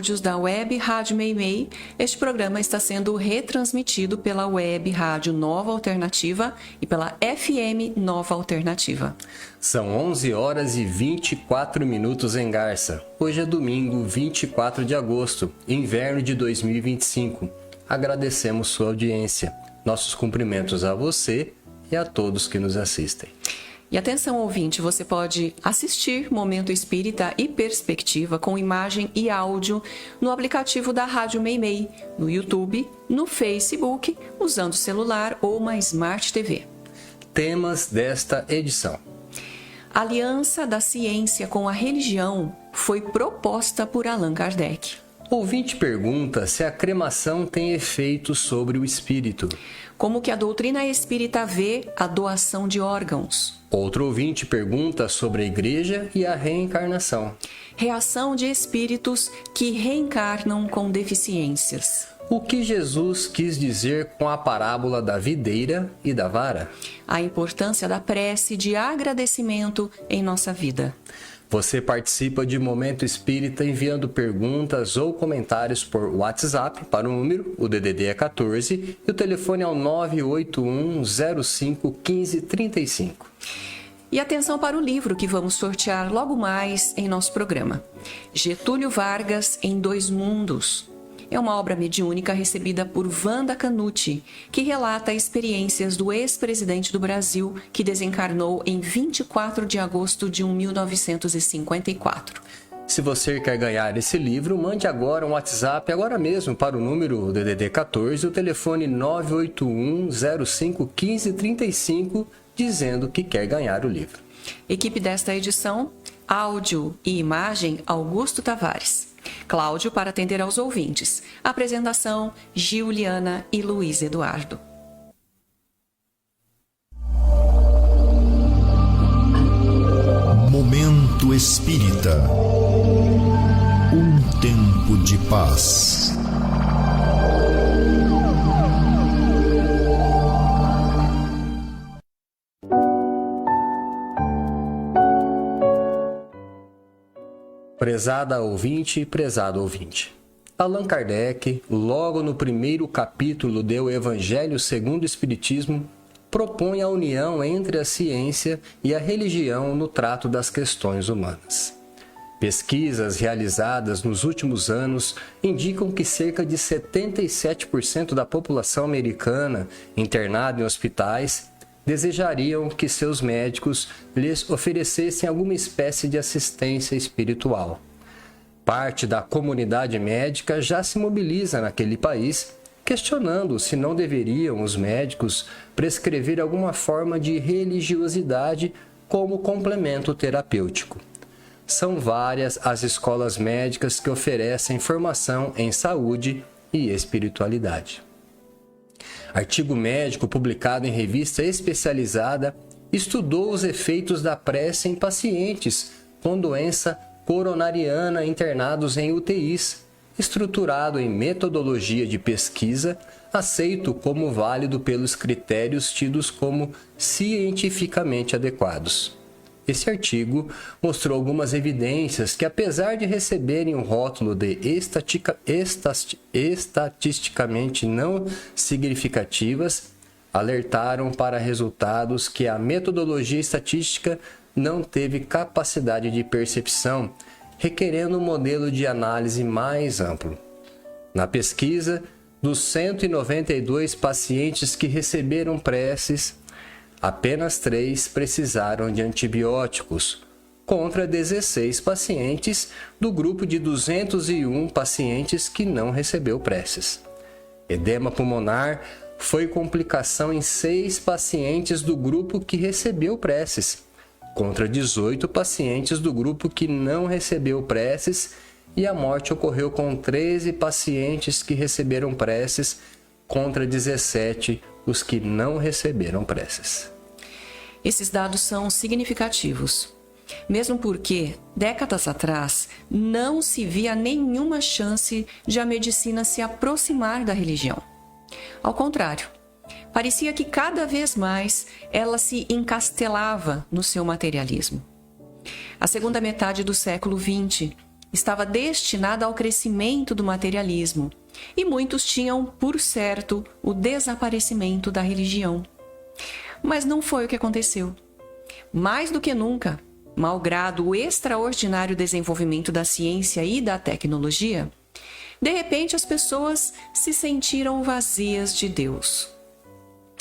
da Web Rádio Meimei, este programa está sendo retransmitido pela Web Rádio Nova Alternativa e pela FM Nova Alternativa. São 11 horas e 24 minutos em Garça. Hoje é domingo, 24 de agosto, inverno de 2025. Agradecemos sua audiência. Nossos cumprimentos a você e a todos que nos assistem. E atenção, ouvinte, você pode assistir Momento Espírita e Perspectiva com imagem e áudio no aplicativo da Rádio Meimei, no YouTube, no Facebook, usando celular ou uma Smart TV. Temas desta edição. A aliança da ciência com a religião foi proposta por Allan Kardec. Ouvinte pergunta se a cremação tem efeito sobre o espírito. Como que a doutrina espírita vê a doação de órgãos? Outro ouvinte pergunta sobre a igreja e a reencarnação. Reação de espíritos que reencarnam com deficiências. O que Jesus quis dizer com a parábola da videira e da vara? A importância da prece de agradecimento em nossa vida. Você participa de Momento Espírita enviando perguntas ou comentários por WhatsApp para o número, o DDD é 14, e o telefone é o 981 05 15 35. E atenção para o livro que vamos sortear logo mais em nosso programa. Getúlio Vargas em Dois Mundos. É uma obra mediúnica recebida por Wanda Canuti, que relata experiências do ex-presidente do Brasil, que desencarnou em 24 de agosto de 1954. Se você quer ganhar esse livro, mande agora um WhatsApp, agora mesmo, para o número DDD 14, o telefone 981 05 15 35, dizendo que quer ganhar o livro. Equipe desta edição, áudio e imagem, Augusto Tavares. Cláudio para atender aos ouvintes. Apresentação, Giuliana e Luiz Eduardo. Momento Espírita. Um tempo de paz. Prezada ouvinte e prezado ouvinte. Allan Kardec, logo no primeiro capítulo do Evangelho segundo o Espiritismo, propõe a união entre a ciência e a religião no trato das questões humanas. Pesquisas realizadas nos últimos anos indicam que cerca de 77% da população americana internada em hospitais desejariam que seus médicos lhes oferecessem alguma espécie de assistência espiritual. Parte da comunidade médica já se mobiliza naquele país, questionando se não deveriam os médicos prescrever alguma forma de religiosidade como complemento terapêutico. São várias as escolas médicas que oferecem formação em saúde e espiritualidade. Artigo médico publicado em revista especializada estudou os efeitos da prece em pacientes com doença coronariana internados em UTIs, estruturado em metodologia de pesquisa, aceito como válido pelos critérios tidos como cientificamente adequados. Esse artigo mostrou algumas evidências que, apesar de receberem um rótulo de estatisticamente não significativas, alertaram para resultados que a metodologia estatística não teve capacidade de percepção, requerendo um modelo de análise mais amplo. Na pesquisa, dos 192 pacientes que receberam preces, apenas 3 precisaram de antibióticos, contra 16 pacientes do grupo de 201 pacientes que não recebeu preces. Edema pulmonar foi complicação em 6 pacientes do grupo que recebeu preces, contra 18 pacientes do grupo que não recebeu preces, e a morte ocorreu com 13 pacientes que receberam preces, contra 17 os que não receberam preces. Esses dados são significativos, mesmo porque, décadas atrás, não se via nenhuma chance de a medicina se aproximar da religião. Ao contrário, parecia que cada vez mais ela se encastelava no seu materialismo. A segunda metade do século XX estava destinada ao crescimento do materialismo, e muitos tinham, por certo, o desaparecimento da religião. Mas não foi o que aconteceu. Mais do que nunca, malgrado o extraordinário desenvolvimento da ciência e da tecnologia, de repente as pessoas se sentiram vazias de Deus.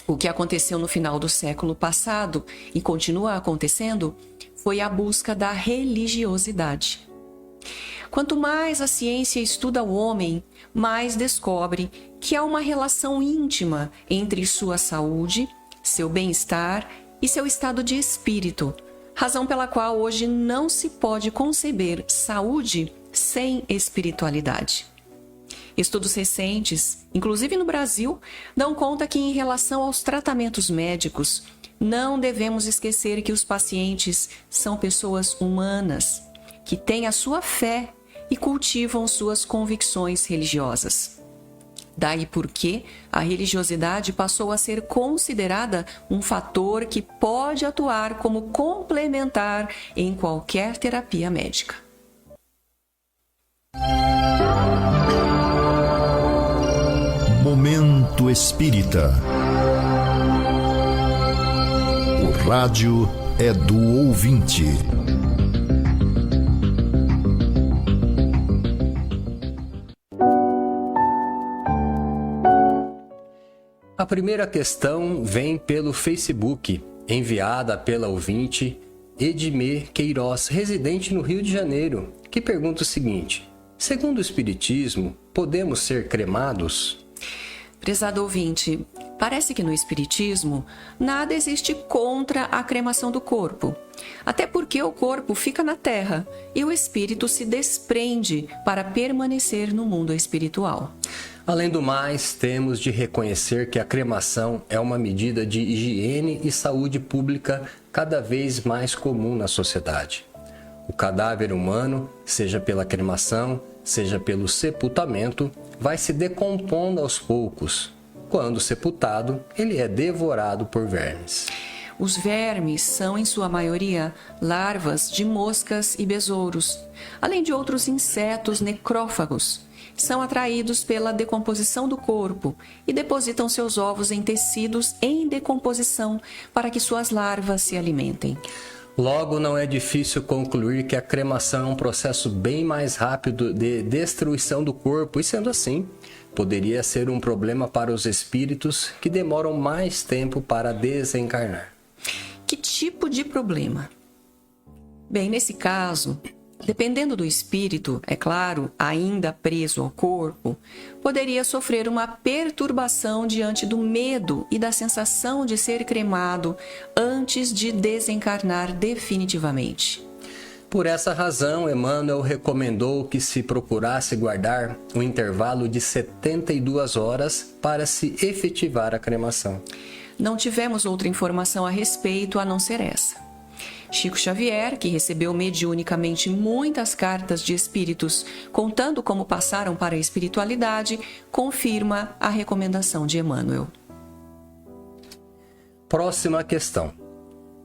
O que aconteceu no final do século passado e continua acontecendo foi a busca da religiosidade. Quanto mais a ciência estuda o homem, mais descobre que há uma relação íntima entre sua saúde, seu bem-estar e seu estado de espírito, razão pela qual hoje não se pode conceber saúde sem espiritualidade. Estudos recentes, inclusive no Brasil, dão conta que, em relação aos tratamentos médicos, não devemos esquecer que os pacientes são pessoas humanas, que têm a sua fé e cultivam suas convicções religiosas. Daí porque a religiosidade passou a ser considerada um fator que pode atuar como complementar em qualquer terapia médica. Momento Espírita. O rádio é do ouvinte. A primeira questão vem pelo Facebook, enviada pela ouvinte Edmê Queiroz, residente no Rio de Janeiro, que pergunta o seguinte: segundo o Espiritismo, podemos ser cremados? Prezado ouvinte, parece que no Espiritismo nada existe contra a cremação do corpo, até porque o corpo fica na terra e o espírito se desprende para permanecer no mundo espiritual. Além do mais, temos de reconhecer que a cremação é uma medida de higiene e saúde pública cada vez mais comum na sociedade. O cadáver humano, seja pela cremação, seja pelo sepultamento, vai se decompondo aos poucos. Quando sepultado, ele é devorado por vermes. Os vermes são, em sua maioria, larvas de moscas e besouros, além de outros insetos necrófagos. São atraídos pela decomposição do corpo e depositam seus ovos em tecidos em decomposição para que suas larvas se alimentem. Logo, não é difícil concluir que a cremação é um processo bem mais rápido de destruição do corpo e, sendo assim, poderia ser um problema para os espíritos que demoram mais tempo para desencarnar. Que tipo de problema? Bem, nesse caso, dependendo do espírito, é claro, ainda preso ao corpo, poderia sofrer uma perturbação diante do medo e da sensação de ser cremado antes de desencarnar definitivamente. Por essa razão, Emmanuel recomendou que se procurasse guardar um intervalo de 72 horas para se efetivar a cremação. Não tivemos outra informação a respeito a não ser essa. Chico Xavier, que recebeu mediunicamente muitas cartas de espíritos contando como passaram para a espiritualidade, confirma a recomendação de Emmanuel. Próxima questão.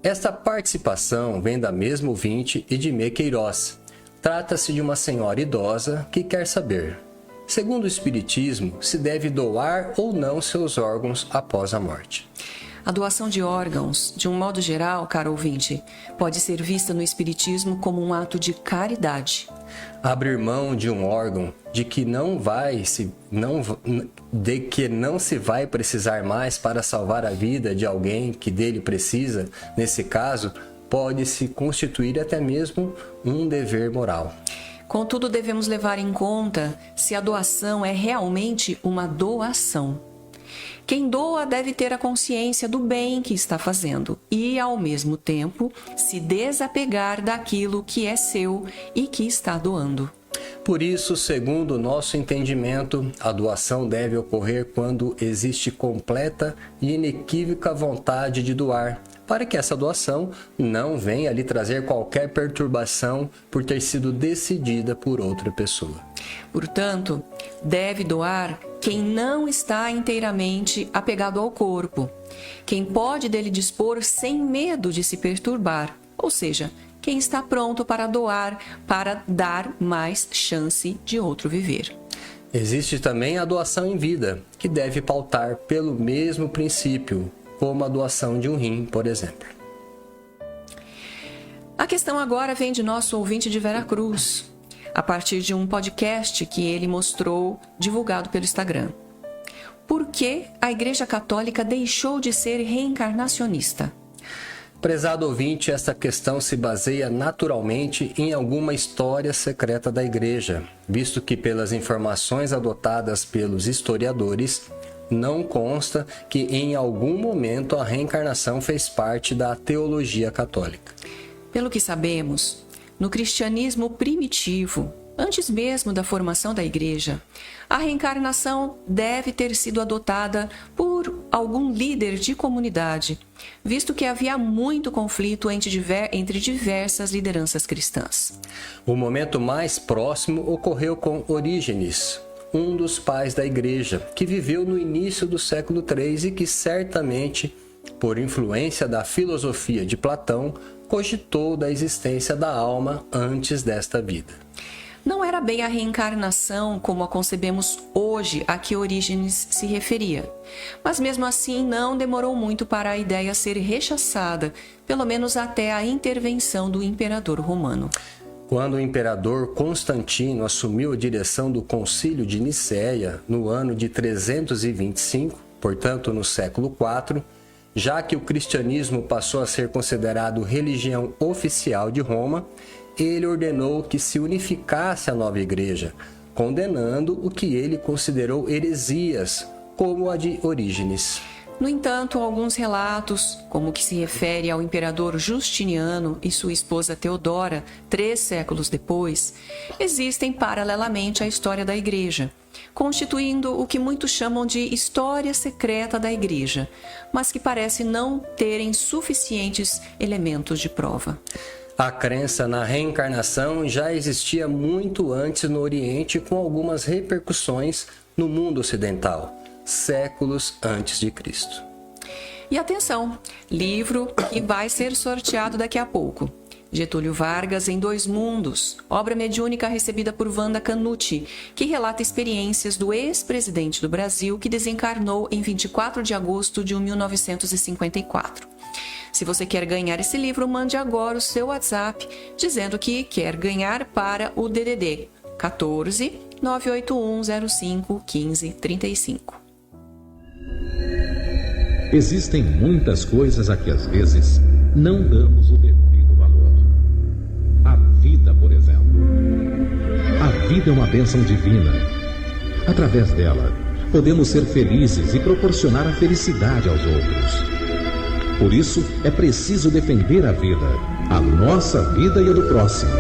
Esta participação vem da mesma ouvinte Edmê Queiroz. Trata-se de uma senhora idosa que quer saber: segundo o Espiritismo, se deve doar ou não seus órgãos após a morte? A doação de órgãos, de um modo geral, caro ouvinte, pode ser vista no Espiritismo como um ato de caridade. Abrir mão de um órgão de que não se vai precisar mais para salvar a vida de alguém que dele precisa, nesse caso, pode se constituir até mesmo um dever moral. Contudo, devemos levar em conta se a doação é realmente uma doação. Quem doa deve ter a consciência do bem que está fazendo e, ao mesmo tempo, se desapegar daquilo que é seu e que está doando. Por isso, segundo o nosso entendimento, a doação deve ocorrer quando existe completa e inequívoca vontade de doar, para que essa doação não venha lhe trazer qualquer perturbação por ter sido decidida por outra pessoa. Portanto, deve doar quem não está inteiramente apegado ao corpo, quem pode dele dispor sem medo de se perturbar, ou seja, quem está pronto para doar, para dar mais chance de outro viver. Existe também a doação em vida, que deve pautar pelo mesmo princípio, como a doação de um rim, por exemplo. A questão agora vem de nosso ouvinte de Veracruz, a partir de um podcast que ele mostrou, divulgado pelo Instagram. Por que a Igreja Católica deixou de ser reencarnacionista? Prezado ouvinte, esta questão se baseia naturalmente em alguma história secreta da Igreja, visto que pelas informações adotadas pelos historiadores, não consta que em algum momento a reencarnação fez parte da teologia católica. Pelo que sabemos, no cristianismo primitivo, antes mesmo da formação da Igreja, a reencarnação deve ter sido adotada por algum líder de comunidade, visto que havia muito conflito entre diversas lideranças cristãs. O momento mais próximo ocorreu com Orígenes, um dos pais da Igreja, que viveu no início do século III e que certamente, por influência da filosofia de Platão, cogitou da existência da alma antes desta vida. Não era bem a reencarnação como a concebemos hoje a que Orígenes se referia, mas mesmo assim não demorou muito para a ideia ser rechaçada, pelo menos até a intervenção do imperador romano. Quando o imperador Constantino assumiu a direção do Concílio de Nicéia no ano de 325, portanto no século IV, já que o cristianismo passou a ser considerado religião oficial de Roma, ele ordenou que se unificasse a nova igreja, condenando o que ele considerou heresias, como a de Orígenes. No entanto, alguns relatos, como o que se refere ao imperador Justiniano e sua esposa Teodora, 3 séculos depois, existem paralelamente à história da Igreja, constituindo o que muitos chamam de história secreta da Igreja, mas que parece não terem suficientes elementos de prova. A crença na reencarnação já existia muito antes no Oriente, com algumas repercussões no mundo ocidental, séculos antes de Cristo. E atenção, livro que vai ser sorteado daqui a pouco. Getúlio Vargas em Dois Mundos, obra mediúnica recebida por Wanda Canucci, que relata experiências do ex-presidente do Brasil que desencarnou em 24 de agosto de 1954. Se você quer ganhar esse livro, mande agora o seu WhatsApp dizendo que quer ganhar para o DDD 14 981 05 15 35. Existem muitas coisas a que às vezes não damos o devido valor. A vida, por exemplo. A vida é uma bênção divina. Através dela, podemos ser felizes e proporcionar a felicidade aos outros. Por isso, é preciso defender a vida, a nossa vida e a do próximo.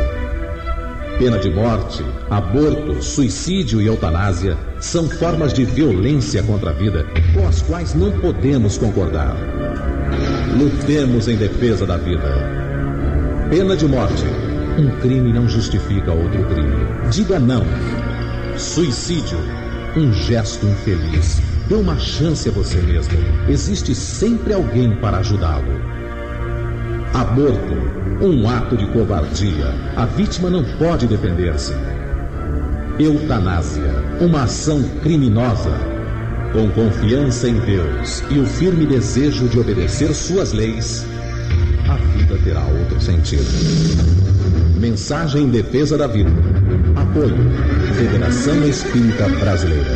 Pena de morte, aborto, suicídio e eutanásia são formas de violência contra a vida com as quais não podemos concordar. Lutemos em defesa da vida. Pena de morte. Um crime não justifica outro crime. Diga não. Suicídio. Um gesto infeliz. Dê uma chance a você mesmo. Existe sempre alguém para ajudá-lo. Aborto. Um ato de covardia. A vítima não pode defender-se. Eutanásia. Uma ação criminosa. Com confiança em Deus e o firme desejo de obedecer suas leis, a vida terá outro sentido. Mensagem em defesa da vida. Apoio. Federação Espírita Brasileira.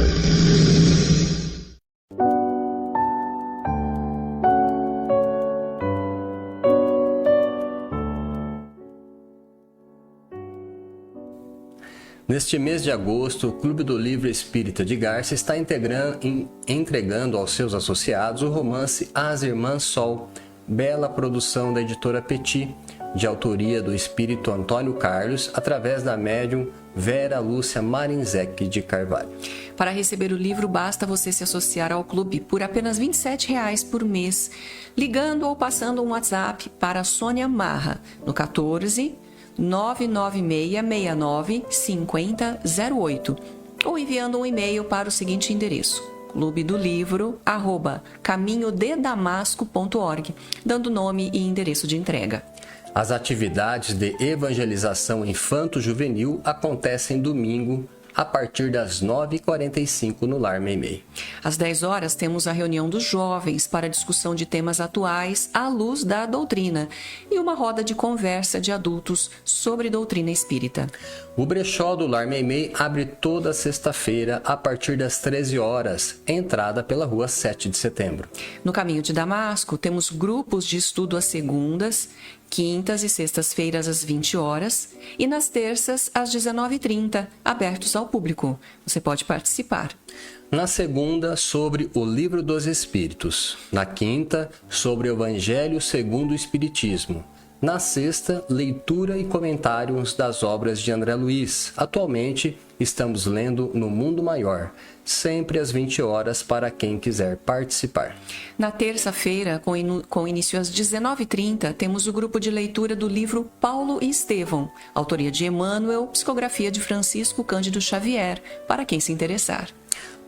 Neste mês de agosto, o Clube do Livro Espírita de Garça está entregando aos seus associados o romance As Irmãs Sol, bela produção da editora Petit, de autoria do espírito Antônio Carlos, através da médium Vera Lúcia Marinzec de Carvalho. Para receber o livro, basta você se associar ao clube por apenas R$ 27 por mês, ligando ou passando um WhatsApp para Sônia Marra, no 14 99669 5008, ou enviando um e-mail para o seguinte endereço: clubedolivro@caminhodedamasco.org, dando nome e endereço de entrega. As atividades de evangelização infanto-juvenil acontecem domingo, a partir das 9h45 no Lar Meimei. Às 10 horas temos a reunião dos jovens para discussão de temas atuais à luz da doutrina e uma roda de conversa de adultos sobre doutrina espírita. O brechó do Lar Meimei abre toda sexta-feira a partir das 13 horas, entrada pela rua 7 de setembro. No Caminho de Damasco temos grupos de estudo às segundas, quintas e sextas-feiras às 20 horas e nas terças às 19h30, abertos ao público. Você pode participar. Na segunda, sobre o Livro dos Espíritos. Na quinta, sobre o Evangelho segundo o Espiritismo. Na sexta, leitura e comentários das obras de André Luiz. Atualmente, estamos lendo No Mundo Maior, sempre às 20 horas para quem quiser participar. Na terça-feira, com início às 19h30, temos o grupo de leitura do livro Paulo e Estevão, autoria de Emmanuel, psicografia de Francisco Cândido Xavier, para quem se interessar.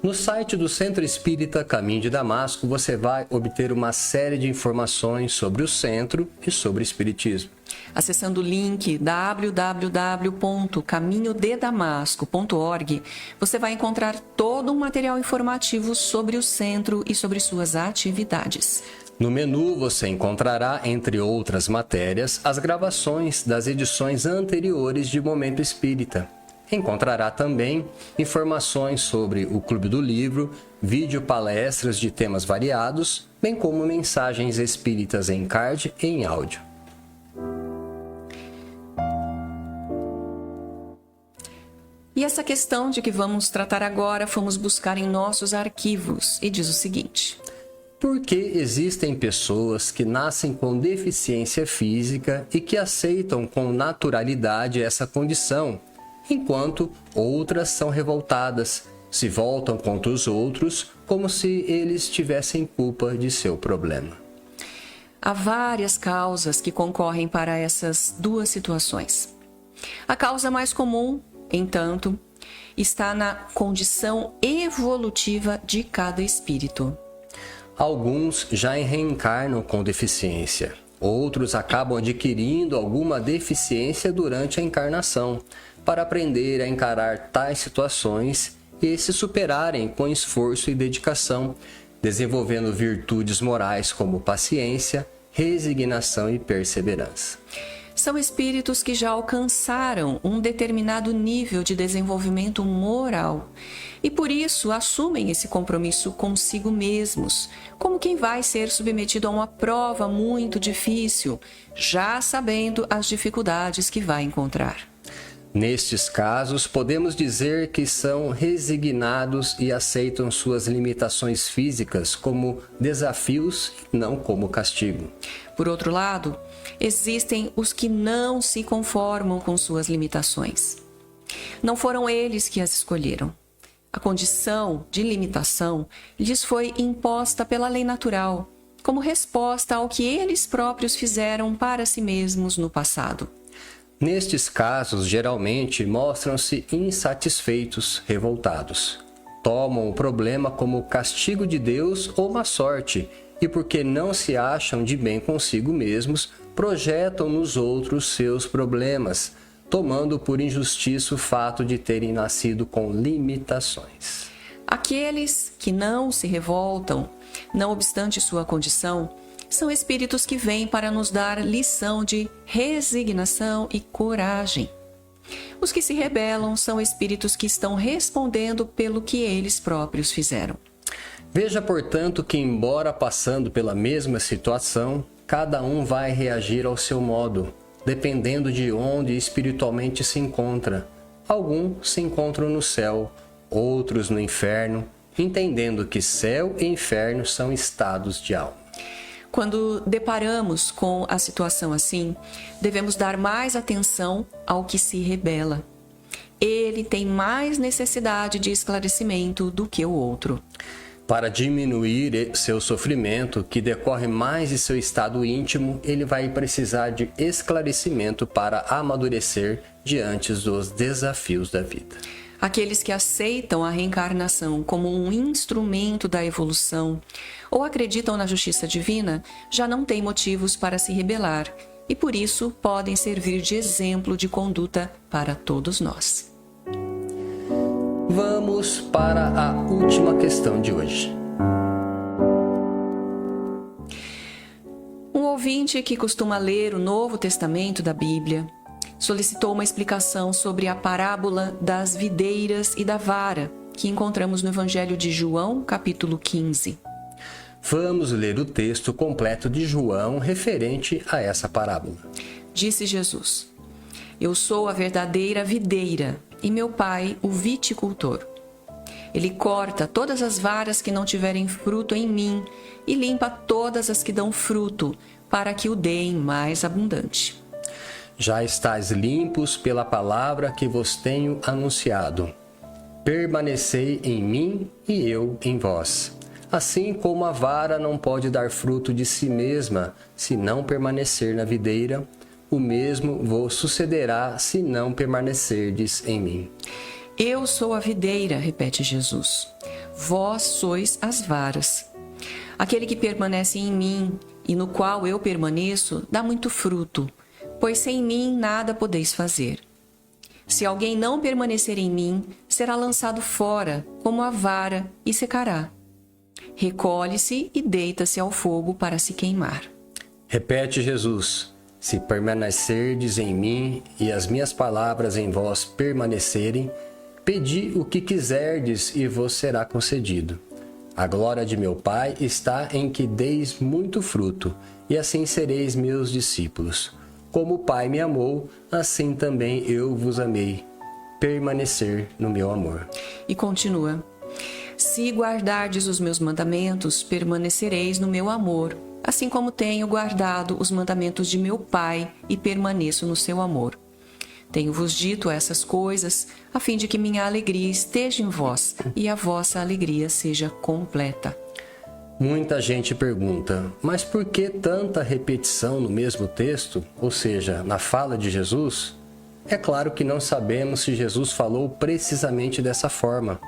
No site do Centro Espírita Caminho de Damasco, você vai obter uma série de informações sobre o centro e sobre o espiritismo. Acessando o link www.caminhodedamasco.org, você vai encontrar todo um material informativo sobre o centro e sobre suas atividades. No menu, você encontrará, entre outras matérias, as gravações das edições anteriores de Momento Espírita. Encontrará também informações sobre o Clube do Livro, vídeo palestras de temas variados, bem como mensagens espíritas em card e em áudio. E essa questão de que vamos tratar agora, fomos buscar em nossos arquivos e diz o seguinte: Por que existem pessoas que nascem com deficiência física e que aceitam com naturalidade essa condição, enquanto outras são revoltadas, se voltam contra os outros como se eles tivessem culpa de seu problema? Há várias causas que concorrem para essas duas situações. A causa mais comum, entanto, está na condição evolutiva de cada espírito. Alguns já reencarnam com deficiência. Outros acabam adquirindo alguma deficiência durante a encarnação, para aprender a encarar tais situações e se superarem com esforço e dedicação, desenvolvendo virtudes morais como paciência, resignação e perseverança. São espíritos que já alcançaram um determinado nível de desenvolvimento moral e por isso assumem esse compromisso consigo mesmos, como quem vai ser submetido a uma prova muito difícil, já sabendo as dificuldades que vai encontrar. Nestes casos, podemos dizer que são resignados e aceitam suas limitações físicas como desafios e não como castigo. Por outro lado, existem os que não se conformam com suas limitações. Não foram eles que as escolheram. A condição de limitação lhes foi imposta pela lei natural, como resposta ao que eles próprios fizeram para si mesmos no passado. Nestes casos, geralmente, mostram-se insatisfeitos, revoltados. Tomam o problema como castigo de Deus ou má sorte, e porque não se acham de bem consigo mesmos, projetam nos outros seus problemas, tomando por injustiça o fato de terem nascido com limitações. Aqueles que não se revoltam, não obstante sua condição, são espíritos que vêm para nos dar lição de resignação e coragem. Os que se rebelam são espíritos que estão respondendo pelo que eles próprios fizeram. Veja, portanto, que embora passando pela mesma situação, cada um vai reagir ao seu modo, dependendo de onde espiritualmente se encontra. Alguns se encontram no céu, outros no inferno, entendendo que céu e inferno são estados de alma. Quando deparamos com a situação assim, devemos dar mais atenção ao que se rebela. Ele tem mais necessidade de esclarecimento do que o outro. Para diminuir seu sofrimento, que decorre mais de seu estado íntimo, ele vai precisar de esclarecimento para amadurecer diante dos desafios da vida. Aqueles que aceitam a reencarnação como um instrumento da evolução ou acreditam na justiça divina já não têm motivos para se rebelar, e por isso podem servir de exemplo de conduta para todos nós. Vamos para a última questão de hoje. Um ouvinte que costuma ler o Novo Testamento da Bíblia solicitou uma explicação sobre a parábola das videiras e da vara, que encontramos no Evangelho de João, capítulo 15. Vamos ler o texto completo de João referente a essa parábola. Disse Jesus: Eu sou a verdadeira videira e meu pai o viticultor. Ele corta todas as varas que não tiverem fruto em mim e limpa todas as que dão fruto, para que o deem mais abundante. Já estáis limpos pela palavra que vos tenho anunciado. Permanecei em mim e eu em vós. Assim como a vara não pode dar fruto de si mesma, se não permanecer na videira, o mesmo vos sucederá se não permanecerdes em mim. Eu sou a videira, repete Jesus. Vós sois as varas. Aquele que permanece em mim e no qual eu permaneço, dá muito fruto, pois sem mim nada podeis fazer. Se alguém não permanecer em mim, será lançado fora, como a vara, e secará. Recolhe-se e deita-se ao fogo para se queimar. Repete Jesus: se permanecerdes em mim e as minhas palavras em vós permanecerem, pedi o que quiserdes e vos será concedido. A glória de meu Pai está em que deis muito fruto, e assim sereis meus discípulos. Como o Pai me amou, assim também eu vos amei. Permanecer no meu amor. E continua: se guardardes os meus mandamentos, permanecereis no meu amor, assim como tenho guardado os mandamentos de meu Pai e permaneço no seu amor. Tenho-vos dito essas coisas, a fim de que minha alegria esteja em vós e a vossa alegria seja completa. Muita gente pergunta, mas por que tanta repetição no mesmo texto, ou seja, na fala de Jesus? É claro que não sabemos se Jesus falou precisamente dessa forma.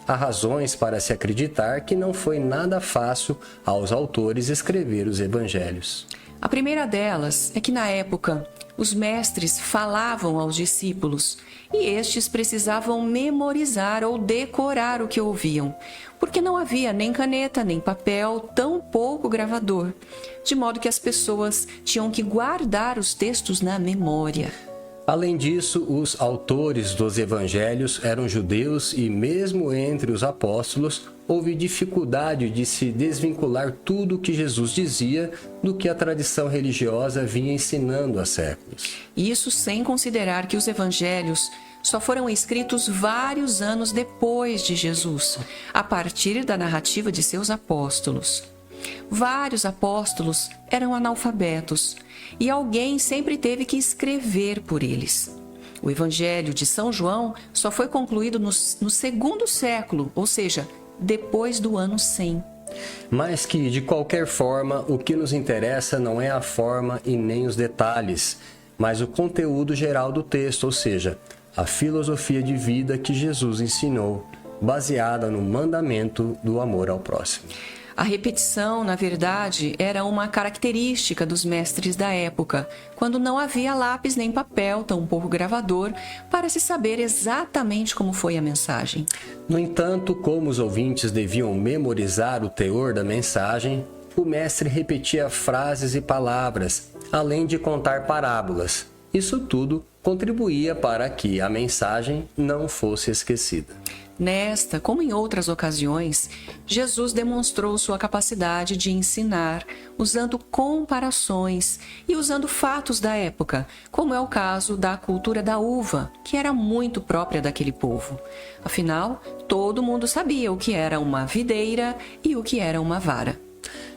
Há razões para se acreditar que não foi nada fácil aos autores escrever os evangelhos. A primeira delas é que na época os mestres falavam aos discípulos e estes precisavam memorizar ou decorar o que ouviam, porque não havia nem caneta, nem papel, tampouco gravador, de modo que as pessoas tinham que guardar os textos na memória. Além disso, os autores dos evangelhos eram judeus e, mesmo entre os apóstolos, houve dificuldade de se desvincular tudo o que Jesus dizia do que a tradição religiosa vinha ensinando há séculos. Isso sem considerar que os evangelhos só foram escritos vários anos depois de Jesus, a partir da narrativa de seus apóstolos. Vários apóstolos eram analfabetos e alguém sempre teve que escrever por eles. O Evangelho de São João só foi concluído no segundo século, ou seja, depois do ano 100. Mas que, de qualquer forma, o que nos interessa não é a forma e nem os detalhes, mas o conteúdo geral do texto, ou seja, a filosofia de vida que Jesus ensinou, baseada no mandamento do amor ao próximo. A repetição, na verdade, era uma característica dos mestres da época, quando não havia lápis nem papel, tampouco gravador, para se saber exatamente como foi a mensagem. No entanto, como os ouvintes deviam memorizar o teor da mensagem, o mestre repetia frases e palavras, além de contar parábolas. Isso tudo contribuía para que a mensagem não fosse esquecida. Nesta, como em outras ocasiões, Jesus demonstrou sua capacidade de ensinar usando comparações e usando fatos da época, como é o caso da cultura da uva, que era muito própria daquele povo. Afinal, todo mundo sabia o que era uma videira e o que era uma vara.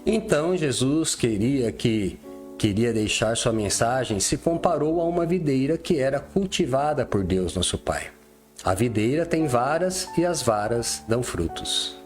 Então, Jesus queria deixar sua mensagem, se comparou a uma videira que era cultivada por Deus, nosso Pai. A videira tem varas e as varas dão frutos.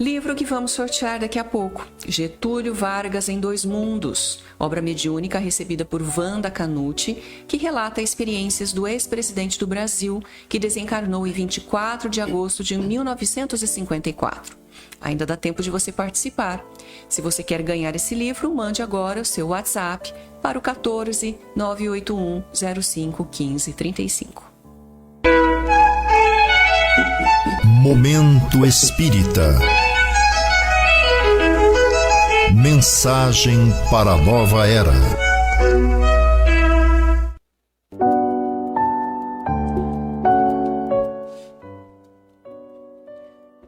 Livro que vamos sortear daqui a pouco. Getúlio Vargas em Dois Mundos, obra mediúnica recebida por Wanda Canuti, que relata experiências do ex-presidente do Brasil, que desencarnou em 24 de agosto de 1954. Ainda dá tempo de você participar. Se você quer ganhar esse livro, mande agora o seu WhatsApp para o 14 981 05 15 35. Momento Espírita. Mensagem para a nova era.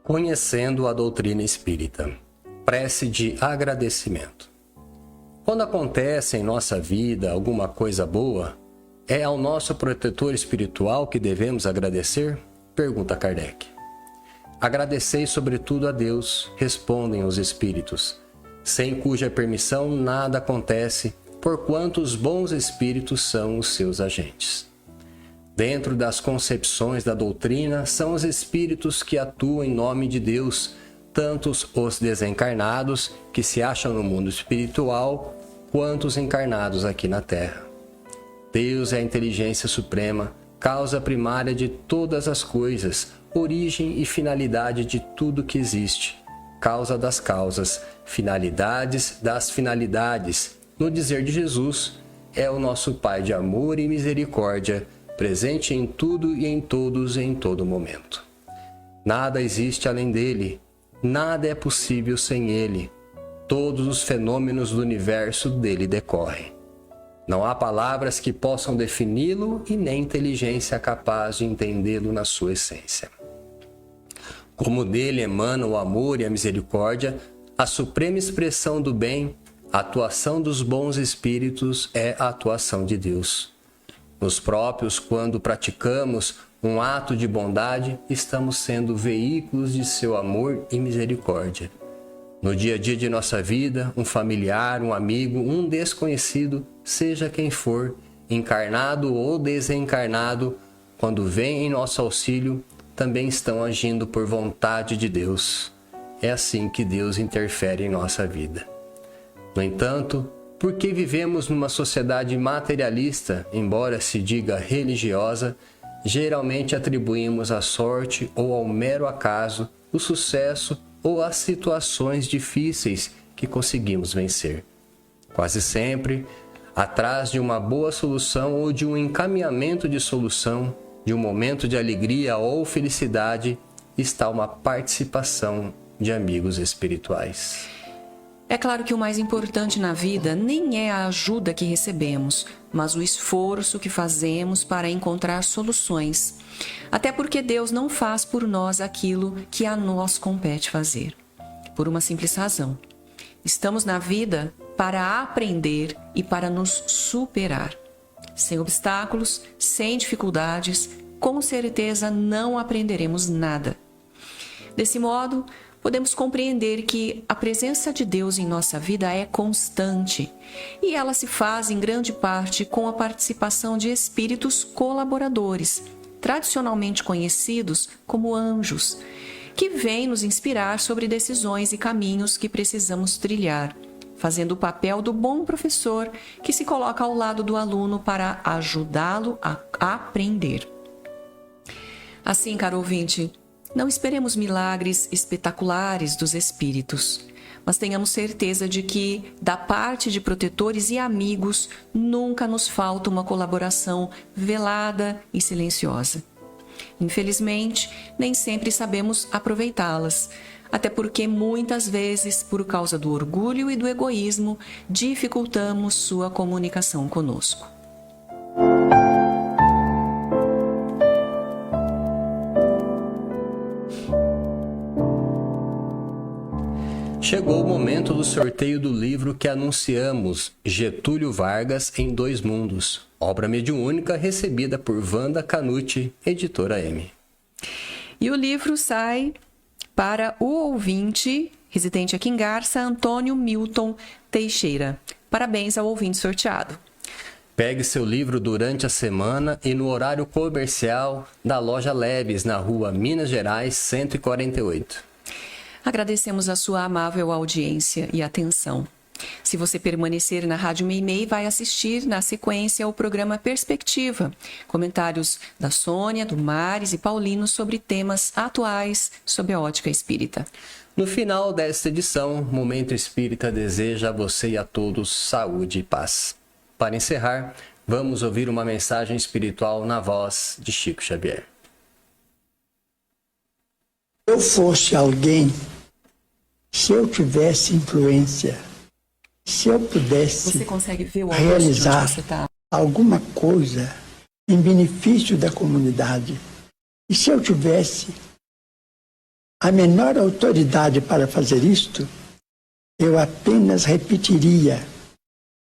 Conhecendo a doutrina espírita. Prece de agradecimento. Quando acontece em nossa vida alguma coisa boa, é ao nosso protetor espiritual que devemos agradecer? Pergunta Kardec. Agradecei sobretudo a Deus, respondem os espíritos, sem cuja permissão nada acontece, porquanto os bons espíritos são os seus agentes. Dentro das concepções da doutrina, são os espíritos que atuam em nome de Deus, tanto os desencarnados, que se acham no mundo espiritual, quanto os encarnados aqui na Terra. Deus é a inteligência suprema, causa primária de todas as coisas, origem e finalidade de tudo que existe, causa das causas, finalidades das finalidades. No dizer de Jesus, é o nosso Pai de amor e misericórdia, presente em tudo e em todos em todo momento. Nada existe além dele, nada é possível sem ele. Todos os fenômenos do universo dele decorrem. Não há palavras que possam defini-lo e nem inteligência capaz de entendê-lo na sua essência. Como dele emanam o amor e a misericórdia, a suprema expressão do bem, a atuação dos bons espíritos é a atuação de Deus. Nós próprios, quando praticamos um ato de bondade, estamos sendo veículos de seu amor e misericórdia. No dia a dia de nossa vida, um familiar, um amigo, um desconhecido, seja quem for, encarnado ou desencarnado, quando vem em nosso auxílio, também estão agindo por vontade de Deus. É assim que Deus interfere em nossa vida. No entanto, porque vivemos numa sociedade materialista, embora se diga religiosa, geralmente atribuímos à sorte ou ao mero acaso o sucesso ou as situações difíceis que conseguimos vencer. Quase sempre, atrás de uma boa solução ou de um encaminhamento de solução, de um momento de alegria ou felicidade, está uma participação de amigos espirituais. É claro que o mais importante na vida nem é a ajuda que recebemos, mas o esforço que fazemos para encontrar soluções. Até porque Deus não faz por nós aquilo que a nós compete fazer. Por uma simples razão. Estamos na vida para aprender e para nos superar. Sem obstáculos, sem dificuldades, com certeza não aprenderemos nada. Desse modo, podemos compreender que a presença de Deus em nossa vida é constante e ela se faz em grande parte com a participação de espíritos colaboradores, tradicionalmente conhecidos como anjos, que vêm nos inspirar sobre decisões e caminhos que precisamos trilhar, fazendo o papel do bom professor que se coloca ao lado do aluno para ajudá-lo a aprender. Assim, caro ouvinte, não esperemos milagres espetaculares dos espíritos, mas tenhamos certeza de que, da parte de protetores e amigos, nunca nos falta uma colaboração velada e silenciosa. Infelizmente, nem sempre sabemos aproveitá-las, até porque muitas vezes, por causa do orgulho e do egoísmo, dificultamos sua comunicação conosco. Chegou o momento do sorteio do livro que anunciamos, Getúlio Vargas em Dois Mundos, obra mediúnica recebida por Wanda Canuti, editora M. E o livro sai para o ouvinte, residente aqui em Garça, Antônio Milton Teixeira. Parabéns ao ouvinte sorteado. Pegue seu livro durante a semana e no horário comercial da Loja Leves, na rua Minas Gerais 148. Agradecemos a sua amável audiência e atenção. Se você permanecer na Rádio Meimei, vai assistir na sequência ao programa Perspectiva, comentários da Sônia, do Mares e Paulino sobre temas atuais sob a ótica espírita. No final desta edição, Momento Espírita deseja a você e a todos saúde e paz. Para encerrar, vamos ouvir uma mensagem espiritual na voz de Chico Xavier. Se eu fosse alguém, se eu tivesse influência, se eu pudesse Você consegue ver o realizar você tá? alguma coisa em benefício da comunidade, e se eu tivesse a menor autoridade para fazer isto, eu apenas repetiria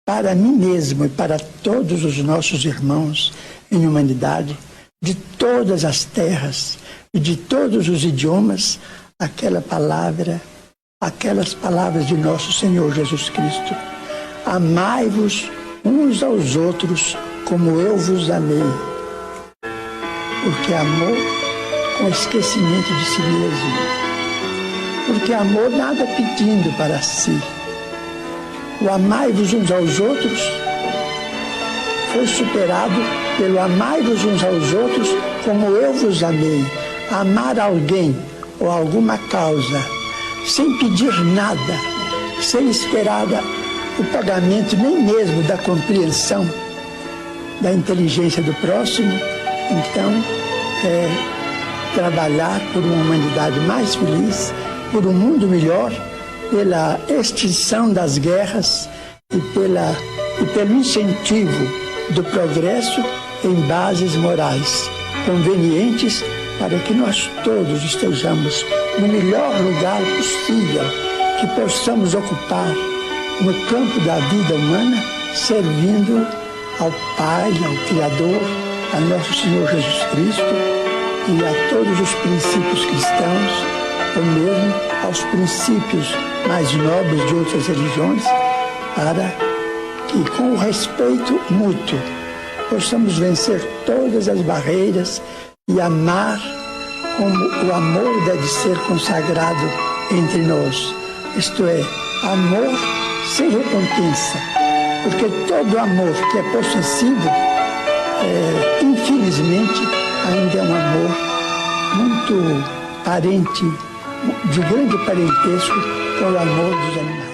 para mim mesmo e para todos os nossos irmãos em humanidade, de todas as terras e de todos os idiomas, aquelas palavras de nosso Senhor Jesus Cristo. Amai-vos uns aos outros como eu vos amei. Porque amor com esquecimento de si mesmo. Porque amor nada pedindo para si. O amai-vos uns aos outros foi superado pelo amai-vos uns aos outros como eu vos amei. Amar alguém ou alguma causa sem pedir nada, sem esperar o pagamento nem mesmo da compreensão da inteligência do próximo, então trabalhar por uma humanidade mais feliz, por um mundo melhor, pela extinção das guerras e pelo incentivo do progresso em bases morais convenientes para que nós todos estejamos no melhor lugar possível que possamos ocupar no campo da vida humana, servindo ao Pai, ao Criador, a nosso Senhor Jesus Cristo e a todos os princípios cristãos, ou mesmo aos princípios mais nobres de outras religiões, para que, com o respeito mútuo, possamos vencer todas as barreiras e amar como o amor deve ser consagrado entre nós. Isto é, amor sem recompensa, porque todo amor que é possessivo, infelizmente, ainda é um amor muito parente, de grande parentesco com o amor dos animais.